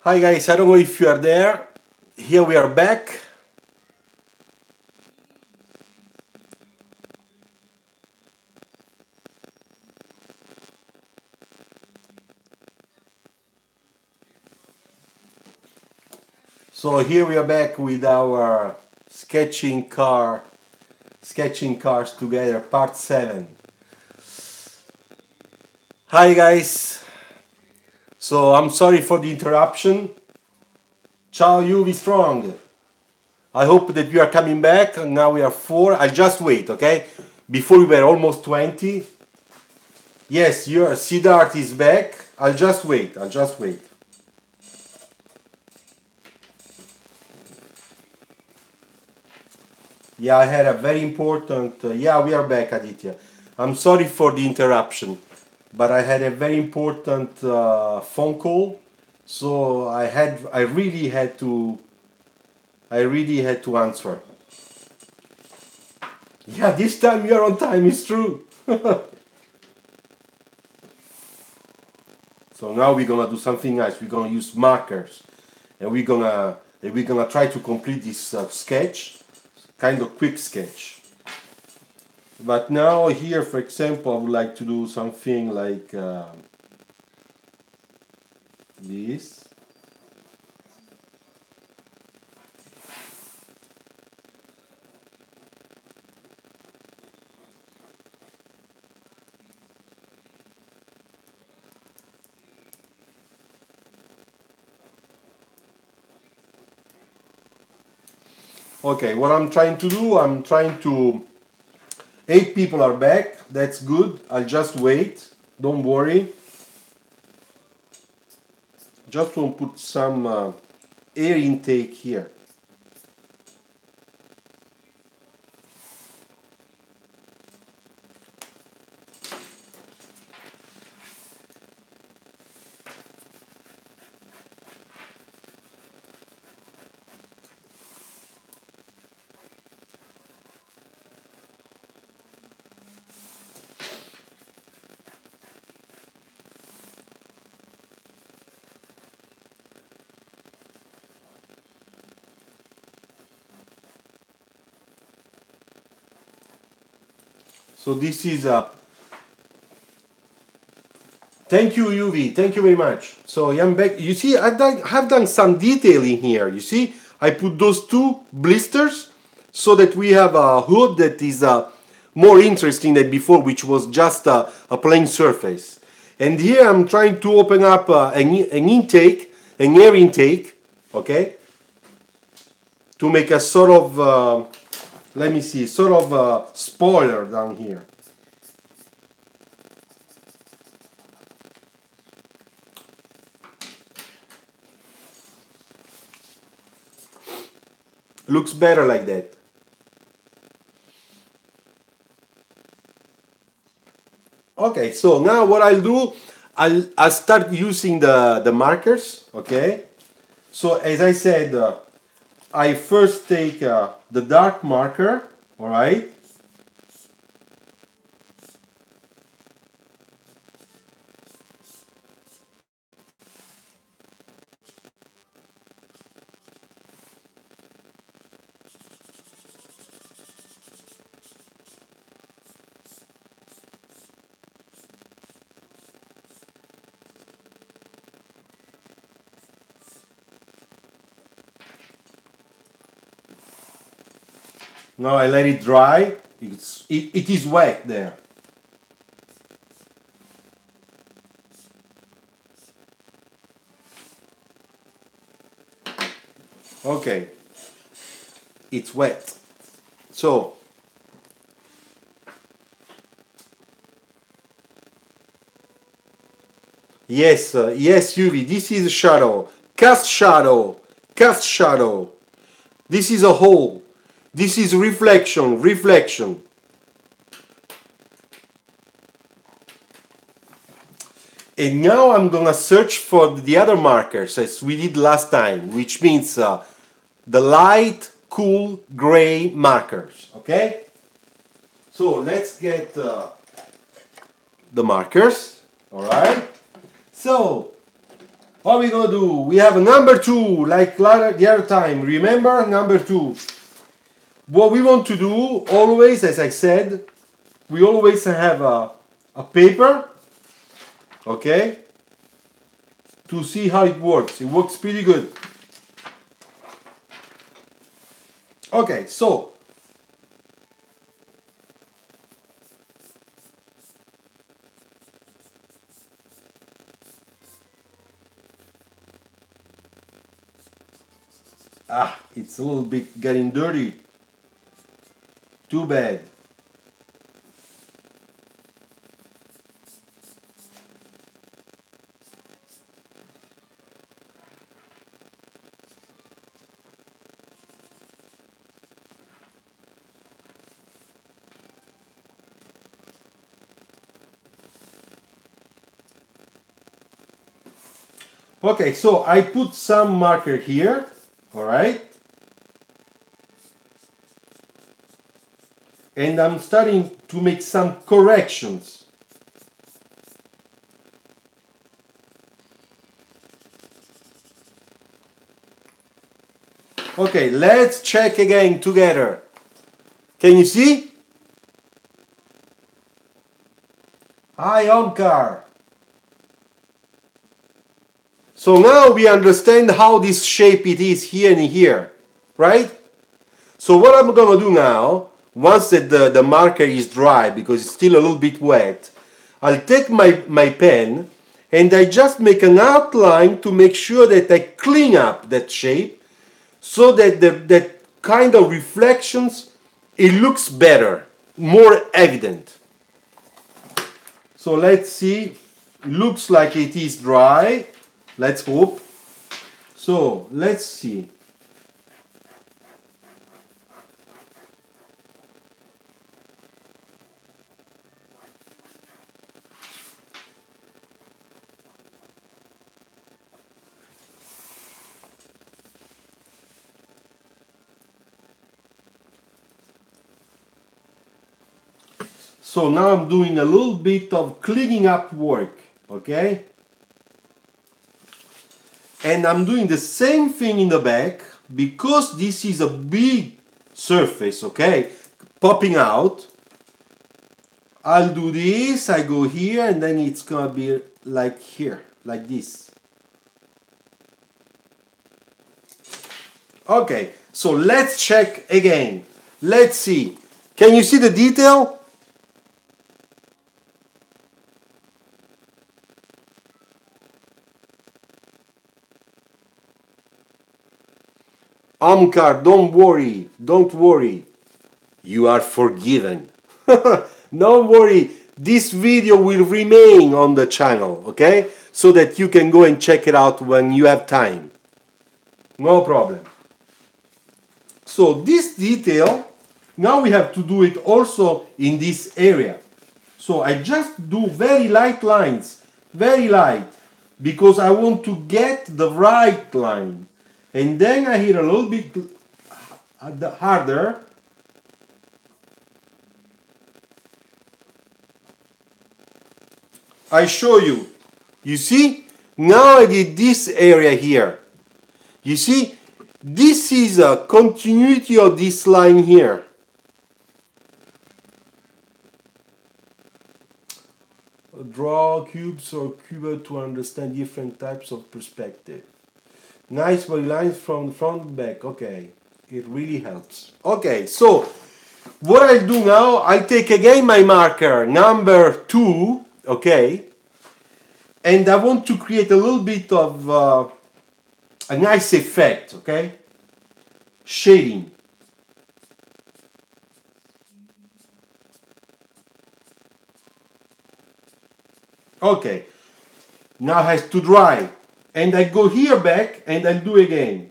Hi guys, I don't know if you are there. Here we are back. So here we are back with our sketching cars together, part 7. Hi guys. So I'm sorry for the interruption. Ciao UV Strong. I hope that you are coming back. Now we are 4. I'll just wait, okay? Before we were almost 20. Yes, your Siddharth is back. I'll just wait. Yeah, I had a very important. Yeah, we are back, Aditya. I'm sorry for the interruption, but I had a very important phone call, so I really had to answer. Yeah, this time you're on time. It's true. So now we're gonna do something nice. We're gonna use markers, and we're gonna try to complete this sketch, kind of quick sketch. But now here, for example, I would like to do something like this. Okay, what I'm trying to do, 8 people are back. That's good. I'll just wait. Don't worry. Just want to put some air intake here. So this is a. Thank you, UV. Thank you very much. So I'm back. You see, have done some detailing here. You see, I put those 2 blisters so that we have a hood that is more interesting than before, which was just a plain surface. And here I'm trying to open up an air intake, okay, to make a sort of, let me see, sort of spoiler down here. Looks better like that. Okay, so now what I'll do, I'll start using the markers, okay? So as I said, I first take the dark marker, all right? Now I let it dry. It is wet there. Okay, it's wet. So, yes, yes, UV, this is shadow. Cast shadow. Cast shadow. This is a hole. This is reflection. Reflection. And now I'm gonna search for the other markers as we did last time, which means the light, cool, gray markers. Okay? So let's get the markers. All right? So What we gonna do? We have a number 2, like the other time. Remember number 2. What we want to do always, as I said, we always have a paper, okay, to see how it works. It works pretty good. Okay, so it's a little bit getting dirty. Too bad. Okay, so I put some marker here, all right? And I'm starting to make some corrections. Okay, let's check again together. Can you see? Hi, Omkar. So now we understand how this shape it is here and here, right? So what I'm gonna do now, once that the marker is dry, because it's still a little bit wet, I'll take my pen and I just make an outline to make sure that I clean up that shape so that that kind of reflections, it looks better, more evident. So let's see, looks like it is dry, let's hope. So let's see. So now I'm doing a little bit of cleaning up work, okay? And I'm doing the same thing in the back because this is a big surface, okay? Popping out. I'll do this, I go here, and then it's gonna be like here, like this. Okay, so let's check again. Let's see. Can you see the detail? Omkar, don't worry. You are forgiven. Don't worry, this video will remain on the channel, okay? So that you can go and check it out when you have time. No problem. So this detail, now we have to do it also in this area. So I just do very light lines, very light, because I want to get the right line. And then I hit a little bit harder. I show you. You see? Now I did this area here. You see? This is a continuity of this line here. Draw cubes or cubed to understand different types of perspective. Nice body lines from front and back. Okay. It really helps. Okay, so what I do now, I take again my marker, number 2, okay? And I want to create a little bit of a nice effect, okay? Shading. Okay, now it has to dry. And I go here back and I'll do again.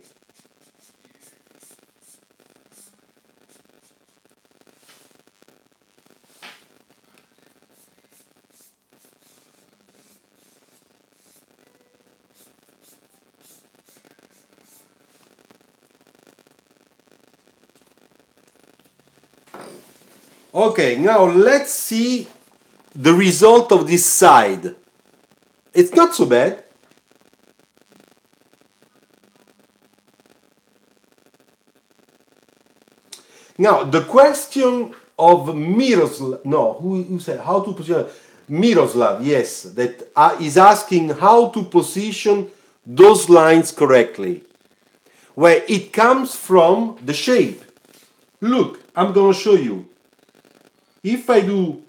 Okay, now let's see the result of this side. It's not so bad. Now, the question of Miroslav, no, who said how to position? Miroslav, yes, that is asking how to position those lines correctly. Where it comes from the shape. Look, I'm going to show you. If I do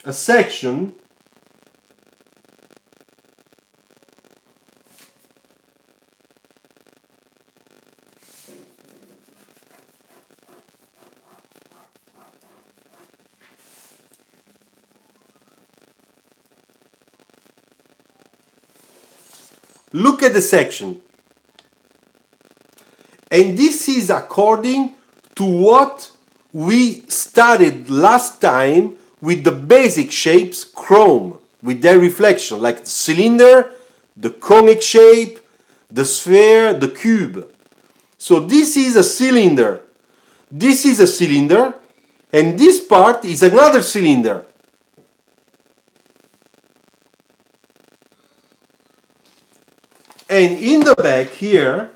a section, look at the section. And this is according to what we studied last time with the basic shapes, chrome, with their reflection, like the cylinder, the conic shape, the sphere, the cube. So this is a cylinder. This is a cylinder, and this part is another cylinder. And in the back here,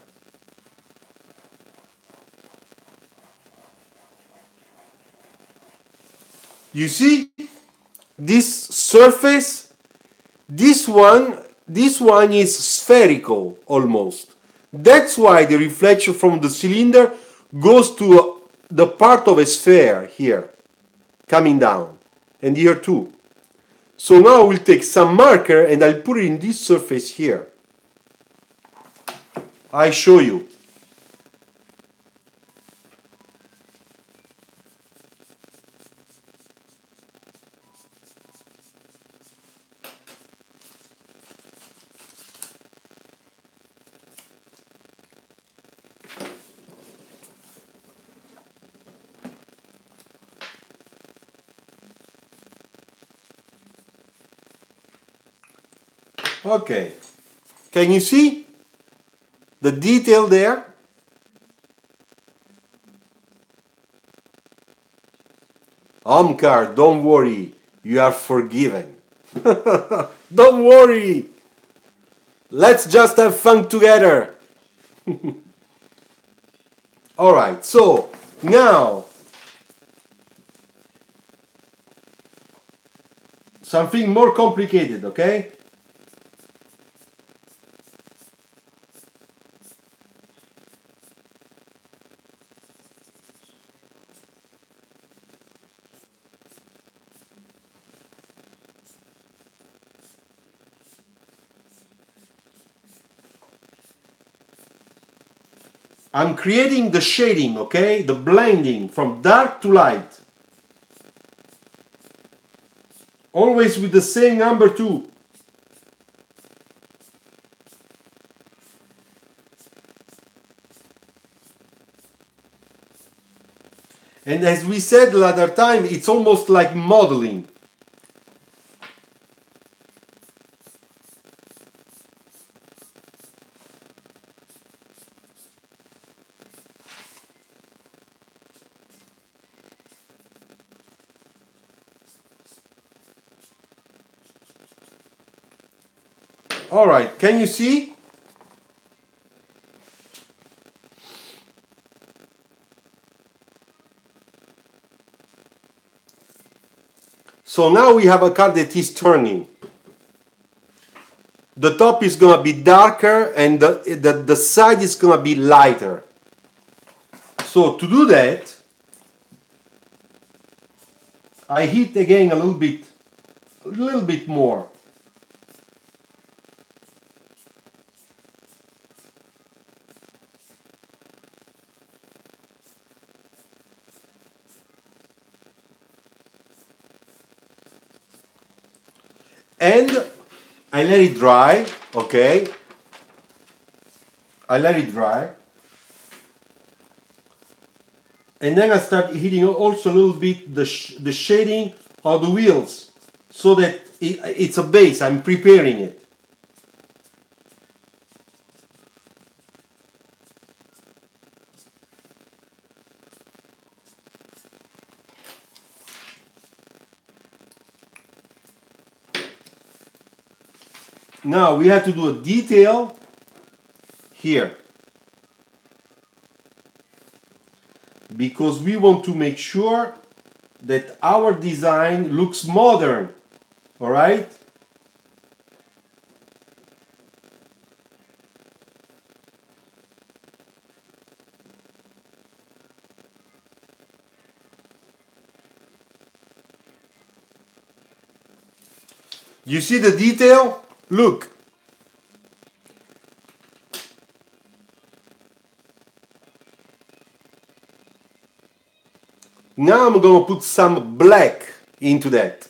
you see this surface, this one is spherical almost. That's why the reflection from the cylinder goes to the part of a sphere here, coming down, and here too. So now we'll take some marker and I'll put it in this surface here. I show you. Okay. Can you see the detail there? Omkar, don't worry. You are forgiven. Don't worry. Let's just have fun together. All right. So now something more complicated, okay? I'm creating the shading, okay? The blending from dark to light. Always with the same number 2. And as we said the other time, it's almost like modeling. All right, can you see? So now we have a car that is turning. The top is going to be darker and the side is going to be lighter. So to do that, I hit again a little bit more. And I let it dry, okay? I let it dry. And then I start hitting also a little bit the shading of the wheels so that it's a base, I'm preparing it. Now we have to do a detail here. because we want to make sure that our design looks modern, all right? You see the detail? Look. Now I'm going to put some black into that.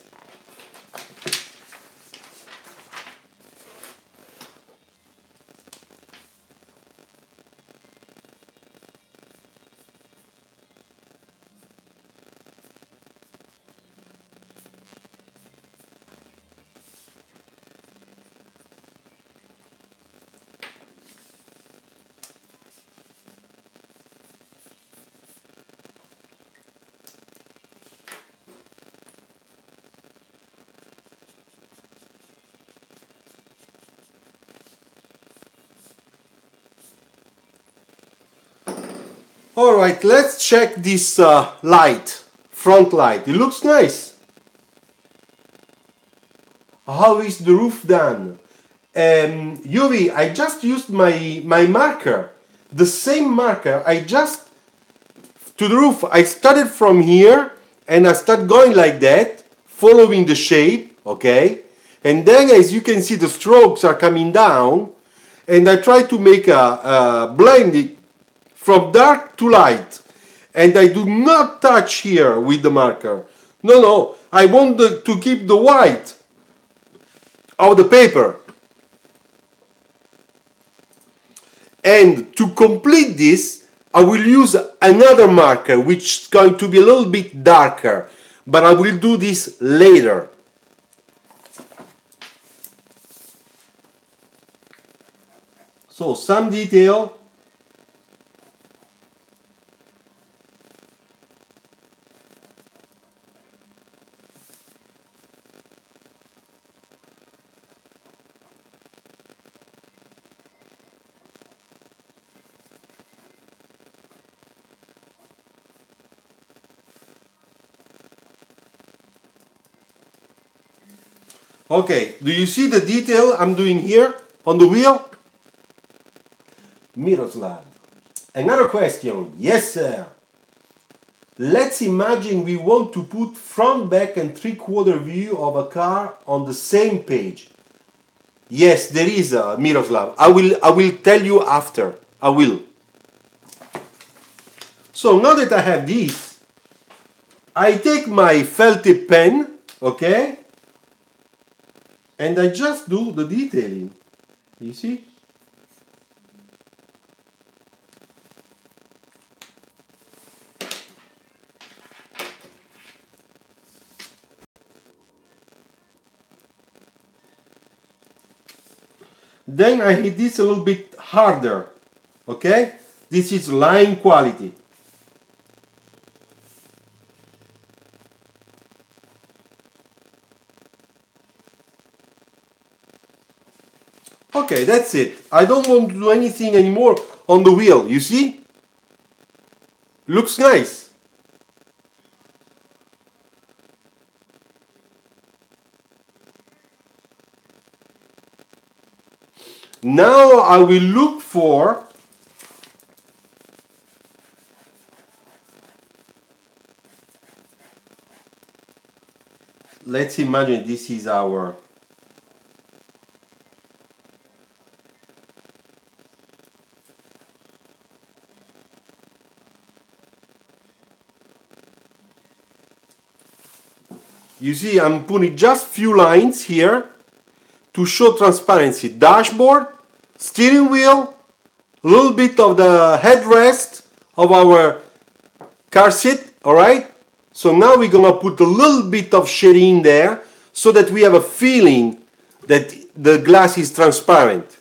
All right, let's check this light, front light. It looks nice. How is the roof done? Yuri, I just used my marker. The same marker, to the roof, I started from here and I start going like that, following the shape, okay? And then as you can see, the strokes are coming down and I try to make a blending from dark to light, and I do not touch here with the marker. No, I want to keep the white of the paper. And to complete this, I will use another marker which is going to be a little bit darker, but I will do this later. So some detail. Okay, do you see the detail I'm doing here on the wheel? Miroslav. Another question. Yes, sir. Let's imagine we want to put front, back and three-quarter view of a car on the same page. Yes, there is a Miroslav. I will tell you after. I will. So now that I have this, I take my felt tip pen, okay? And I just do the detailing. You see? Then I hit this a little bit harder, okay? This is line quality. Okay, that's it. I don't want to do anything anymore on the wheel, you see? Looks nice. Now I will look for let's imagine this is our you see I'm putting just few lines here to show transparency. Dashboard, steering wheel, a little bit of the headrest of our car seat, all right? So now we're gonna put a little bit of shading there so that we have a feeling that the glass is transparent.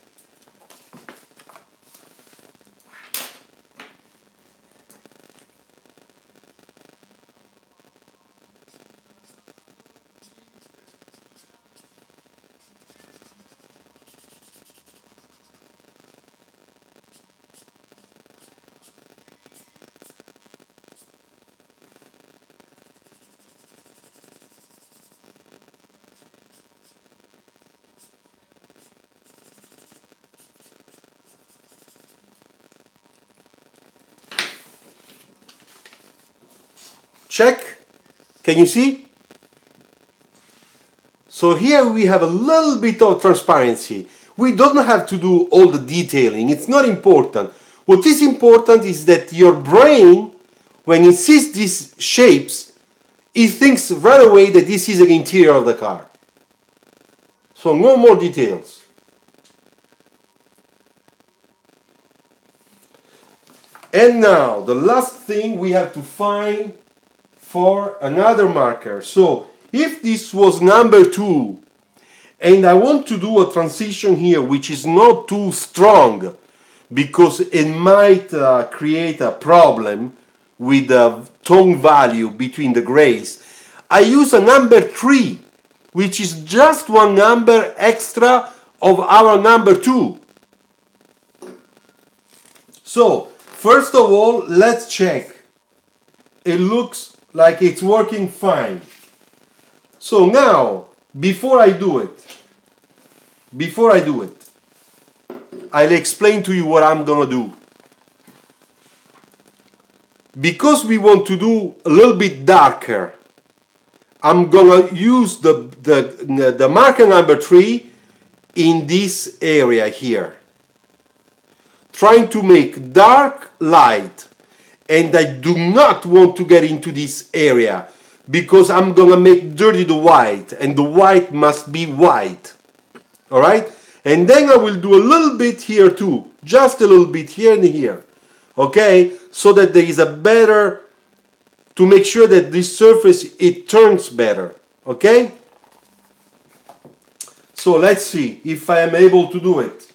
Check. Can you see? So here we have a little bit of transparency. We don't have to do all the detailing. It's not important. What is important is that your brain, when it sees these shapes, it thinks right away that this is the interior of the car. So no more details. And now the last thing we have to find for another marker. So if this was number 2 and I want to do a transition here which is not too strong because it might create a problem with the tone value between the grays, I use a number 3 which is just one number extra of our number 2. So first of all, let's check. It looks like it's working fine. So now, before I do it, I'll explain to you what I'm gonna do. Because we want to do a little bit darker, I'm gonna use the marker number 3 in this area here. Trying to make dark light, and I do not want to get into this area because I'm gonna make dirty the white, and the white must be white. Alright? And then I will do a little bit here too, just a little bit here and here. Okay? So that there is a better, to make sure that this surface, it turns better. Okay? So let's see if I am able to do it.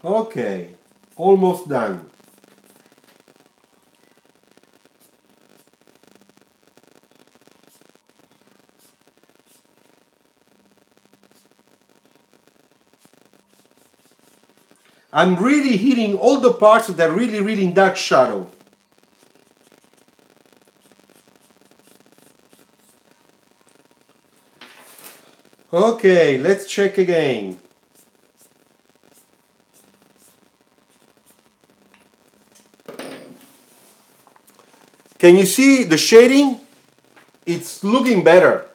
Okay, almost done. I'm really hitting all the parts that are really in dark shadow. Okay, let's check again. Can you see the shading? It's looking better.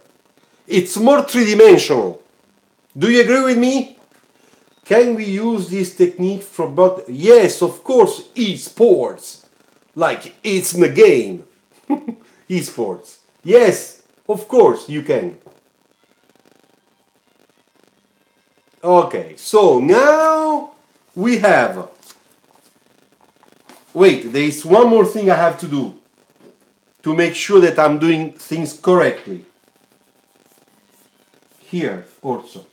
It's more three-dimensional. Do you agree with me? Can we use this technique for both? Yes, of course, esports. Like it's in the game. Esports. Yes, of course you can. Okay, so now we have... Wait, there is one more thing I have to do to make sure that I'm doing things correctly. Here also.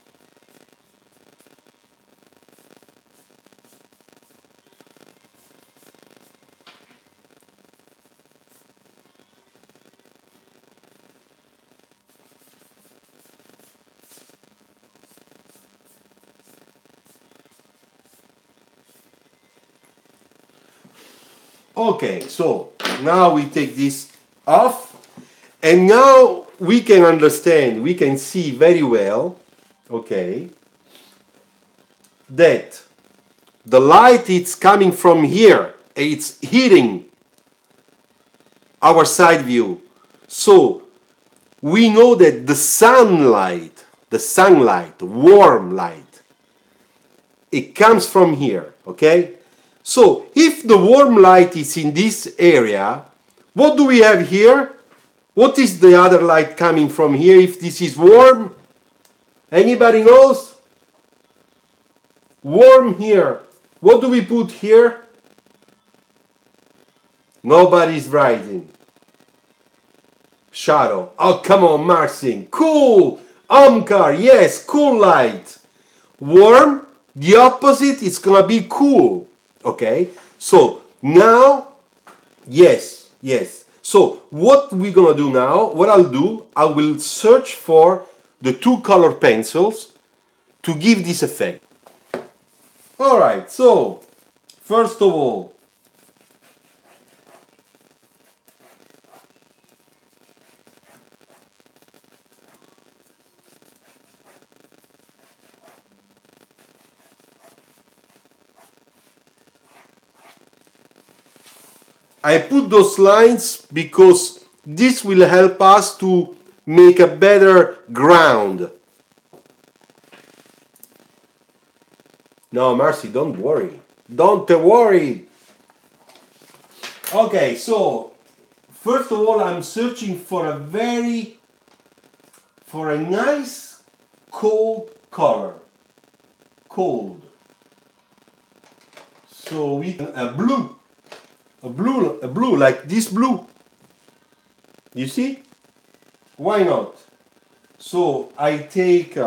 Okay, so now we take this off, and now we can understand, we can see very well, okay, that the light is coming from here, it's hitting our side view. So we know that the sunlight, warm light, it comes from here, okay? So if the warm light is in this area, what do we have here? What is the other light coming from here if this is warm? Anybody knows? Warm here. What do we put here? Nobody's writing. shadow. Oh, come on, Marcin. Cool. Omkar, yes, cool light. Warm, the opposite is gonna be cool. Okay? So now, yes, yes. So what we're gonna do now, what I'll do, I will search for the two color pencils to give this effect. Alright, so first of all, I put those lines because this will help us to make a better ground. No, Marcy, don't worry. Don't worry. Okay, so first of all, I'm searching for a nice cold color. Cold. So we can a blue like this blue. You see? Why not? So I take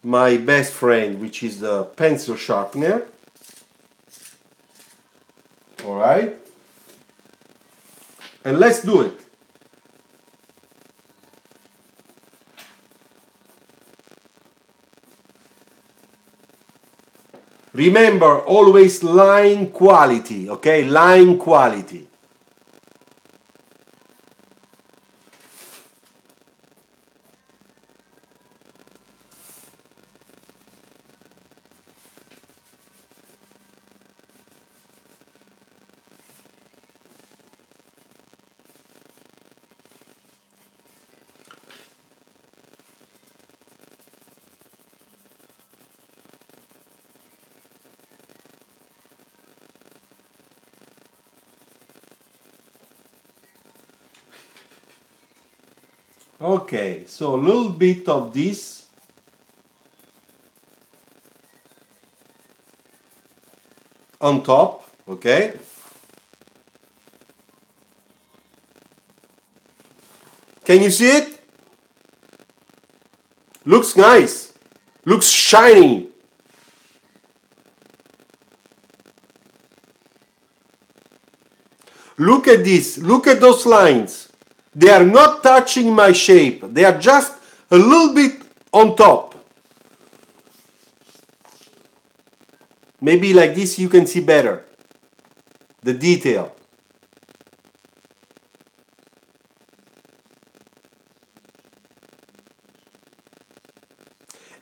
my best friend, which is the pencil sharpener. All right, and let's do it. Remember, always line quality, okay? Line quality. Okay, so a little bit of this. On top, okay? Can you see it? Looks nice. Looks shiny. Look at this. Look at those lines. They are not touching my shape. They are just a little bit on top. Maybe like this you can see better the detail.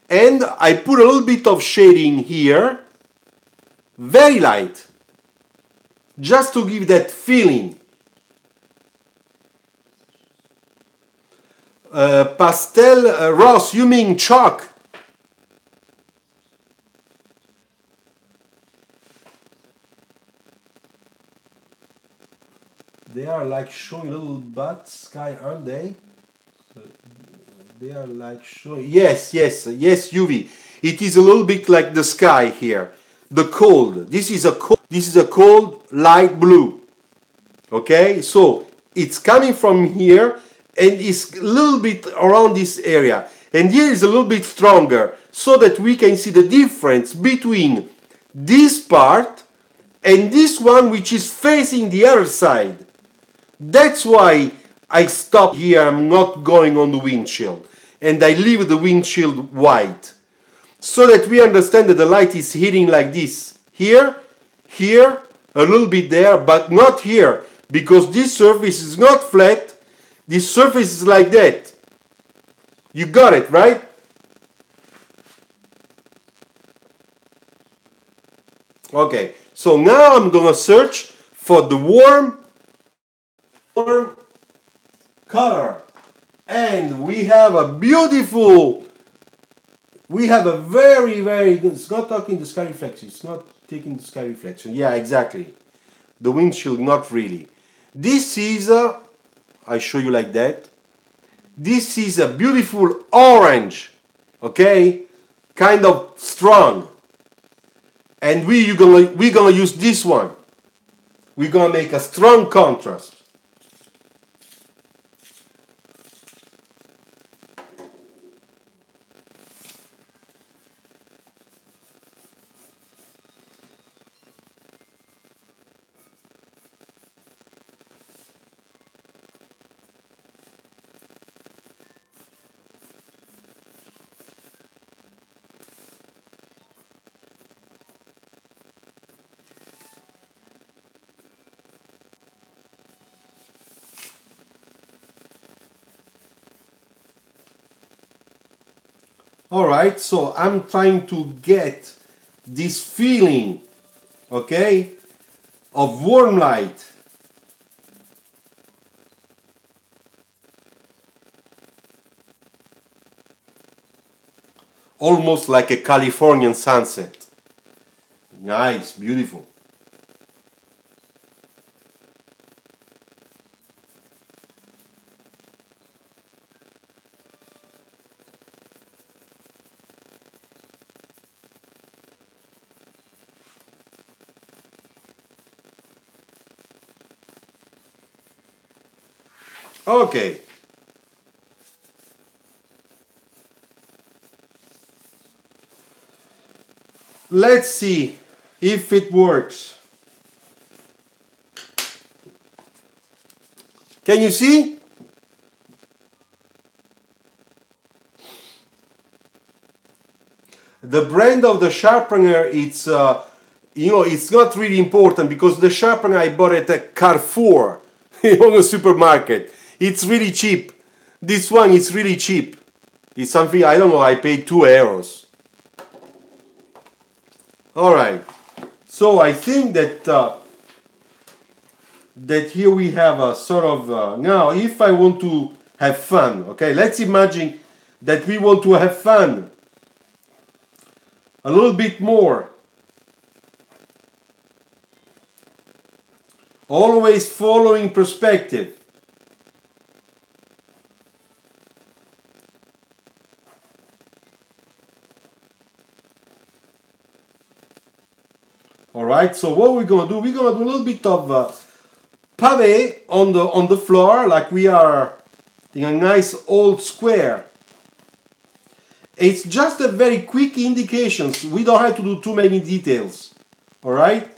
And I put a little bit of shading here, very light, just to give that feeling. Pastel, Ross, you mean chalk? They are like showing little butts, sky, aren't they? They are like showing. Yes, yes, yes, UV. It is a little bit like the sky here. The cold. This is a cold light blue. Okay, so it's coming from here and it's a little bit around this area. And here is a little bit stronger so that we can see the difference between this part and this one which is facing the other side. That's why I stop here, I'm not going on the windshield. And I leave the windshield white. So that we understand that the light is hitting like this. Here, here, a little bit there, but not here. Because this surface is not flat. This surface is like that. You got it, right? Okay, so now I'm gonna search for the warm color, and we have a beautiful, we have a very good, it's not talking the sky reflection, it's not taking the sky reflection, yeah, exactly, the windshield, not really. This is a, I show you like that, this is a beautiful orange, okay, kind of strong, and we're gonna use this one. We're gonna make a strong contrast. All right, so I'm trying to get this feeling, okay, of warm light. Almost like a Californian sunset. Nice, beautiful. Okay. Let's see if it works. Can you see? The brand of the sharpener, it's it's not really important because the sharpener I bought at a Carrefour, on a supermarket. It's really cheap. This one is really cheap. It's something, I don't know, I paid €2. All right. So I think that here we have a sort of now if I want to have fun, okay, let's imagine that we want to have fun a little bit more, always following perspective. All right, so what we're gonna do, we're gonna do a little bit of pave on the floor, like we are in a nice old square. It's just a very quick indications. We don't have to do too many details. All right.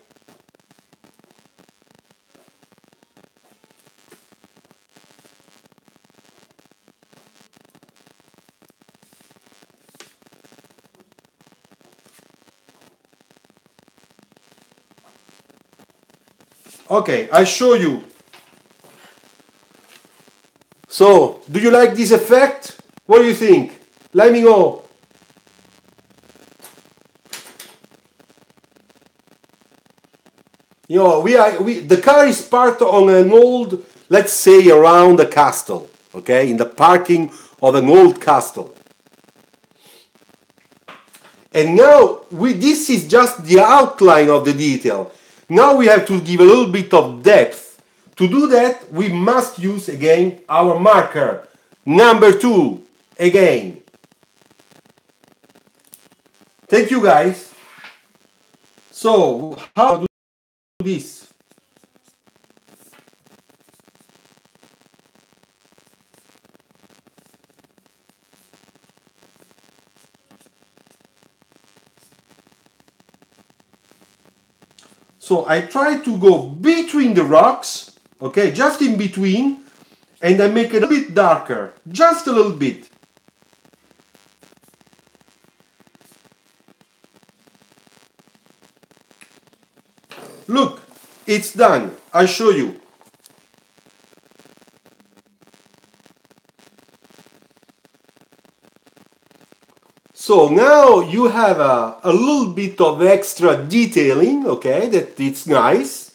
Okay, I show you. So, do you like this effect? What do you think? Let me know. You know, the car is parked on an old, let's say, around a castle, okay, in the parking of an old castle. And now this is just the outline of the detail. Now we have to give a little bit of depth. To do that, we must use again our marker. Number 2, again. Thank you guys. So, how do this? So I try to go between the rocks, okay, just in between, and I make it a bit darker, just a little bit. Look, it's done. I'll show you. So now you have a little bit of extra detailing, okay, that it's nice.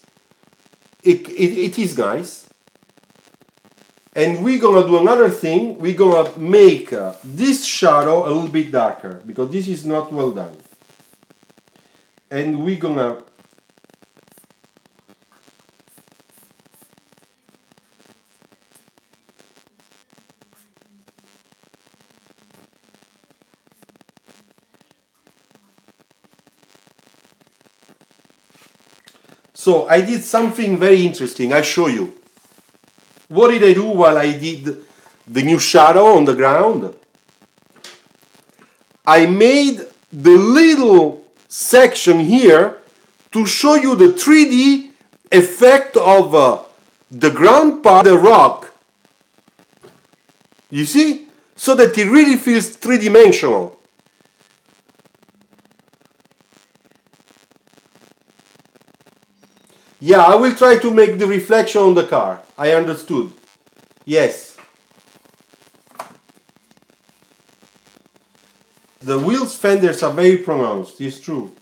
It is nice. And we're gonna do another thing. We're gonna make this shadow a little bit darker because this is not well done. And we're gonna So I did something very interesting. I'll show you. What did I do while I did the new shadow on the ground? I made the little section here to show you the 3D effect of the ground part of the rock. You see? So that it really feels three-dimensional. Yeah, I will try to make the reflection on the car. I understood. Yes. The wheels fenders are very pronounced, it's true.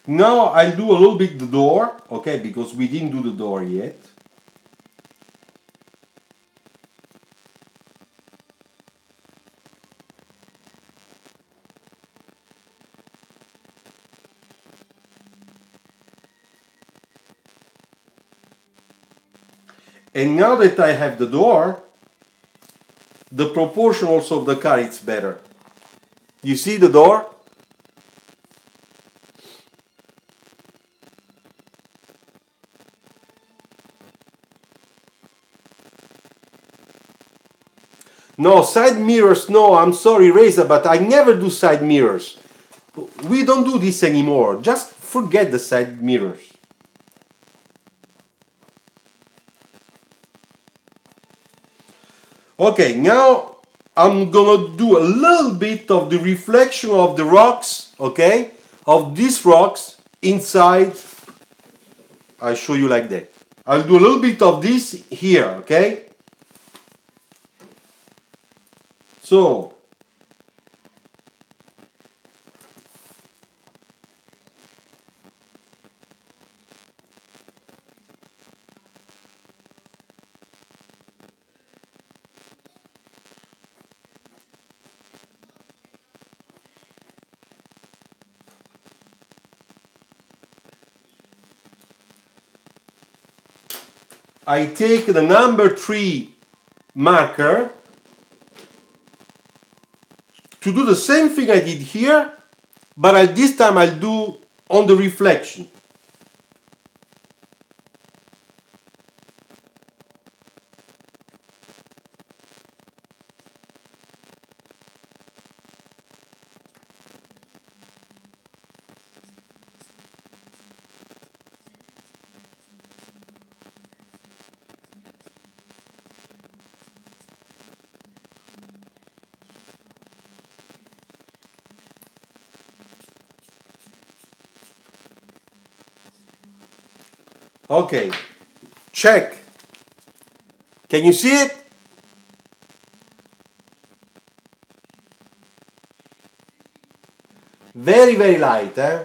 Now I'll do a little bit the door, okay, because we didn't do the door yet. And now that I have the door, the proportion also of the car is better. You see the door? No, side mirrors, no, I'm sorry, Reza, but I never do side mirrors. We don't do this anymore. Just forget the side mirrors. Okay, now I'm gonna do a little bit of the reflection of the rocks, okay, of these rocks inside. I'll show you like that. I'll do a little bit of this here, okay? So, I take the number 3 marker to do the same thing I did here, but at this time I'll do on the reflection. Okay, check. Can you see it? Very, very light, eh?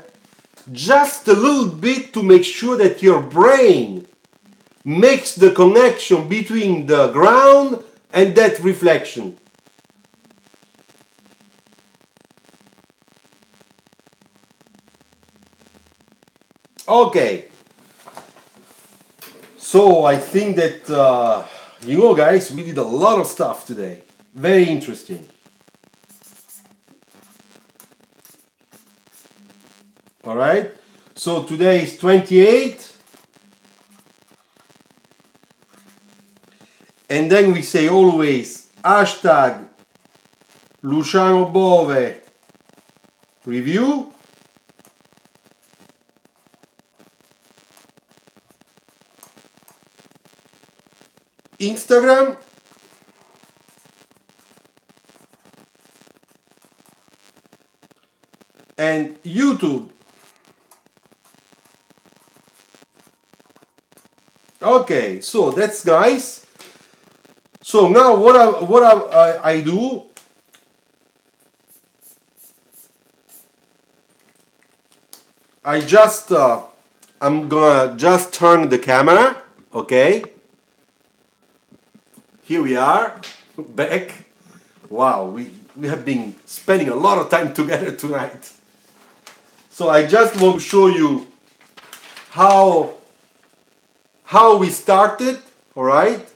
Just a little bit to make sure that your brain makes the connection between the ground and that reflection. Okay. So I think that, you know, guys, we did a lot of stuff today. Very interesting. All right. So today is 28. And then we say always hashtag Luciano Bove review. Instagram, and YouTube. Okay, so that's nice. So now what I do, I just I'm gonna just turn the camera. Okay. Here we are, back. Wow, we have been spending a lot of time together tonight. So I just want to show you how we started, all right?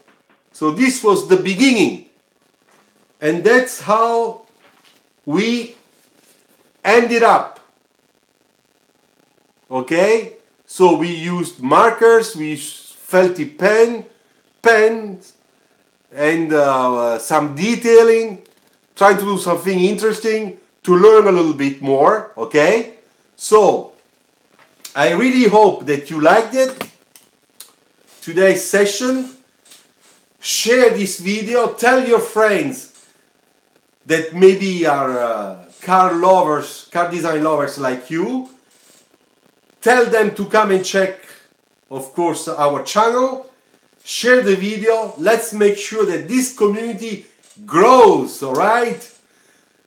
So this was the beginning. And that's how we ended up. Okay? So we used markers, we used felty pens, and some detailing, trying to do something interesting to learn a little bit more, okay? So, I really hope that you liked it, today's session. Share this video, tell your friends that maybe are car lovers, car design lovers like you. Tell them to come and check, of course, our channel. Share the video. Let's make sure that this community grows, all right?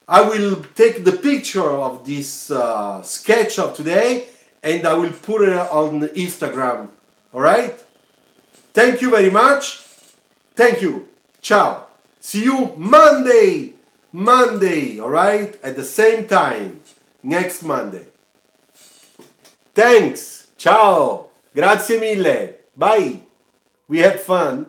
I will take the picture of this sketch of today and I will put it on Instagram, all right? Thank you very much. Thank you. Ciao. See you Monday, all right? At the same time, next Monday. Thanks. Ciao. Grazie mille. Bye. We had fun.